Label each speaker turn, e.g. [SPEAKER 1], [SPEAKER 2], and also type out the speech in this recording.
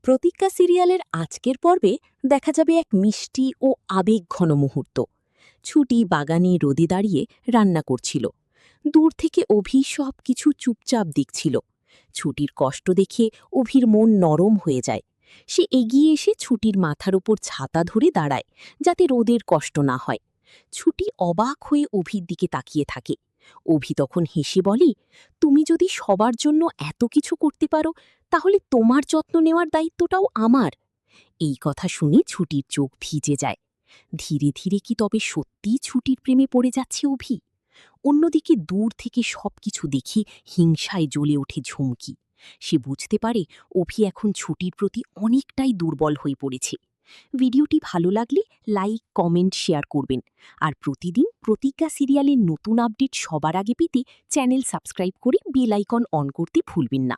[SPEAKER 1] প্রতিজ্ঞা সিরিয়ালের আজকের পর্বে দেখা যাবে এক মিষ্টি ও আবেগঘন মুহূর্ত। ছুটি বাগানে রোদে দাঁড়িয়ে রান্না করছিল। দূর থেকে অভি সব কিছু চুপচাপ দেখছিল। ছুটির কষ্ট দেখে অভির মন নরম হয়ে যায়। সে এগিয়ে এসে ছুটির মাথার উপর ছাতা ধরে দাঁড়ায়, যাতে রোদের কষ্ট না হয়। ছুটি অবাক হয়ে অভির দিকে তাকিয়ে থাকে। অভি তখন হেসে বলে, তুমি যদি সবার জন্য এত কিছু করতে পারো, তাহলে তোমার যত্ন নেওয়ার দায়িত্বটাও আমার। এই কথা শুনে ছুটির চোখ ভিজে যায়। ধীরে ধীরে কি তবে সত্যিই ছুটির প্রেমে পড়ে যাচ্ছে অভি? অন্যদিকে দূর থেকে সবকিছু দেখে হিংসায় জ্বলে ওঠে ঝুমকি। সে বুঝতে পারে অভি এখন ছুটির প্রতি অনেকটাই দুর্বল হয়ে পড়েছে। ভিডিওটি ভালো লাগলে লাইক, কমেন্ট, শেয়ার করবেন। আর প্রতিদিন প্রতিজ্ঞা সিরিয়ালের নতুন আপডেট সবার আগে পেতে চ্যানেল সাবস্ক্রাইব করে বেল আইকন অন করতে ভুলবেন না।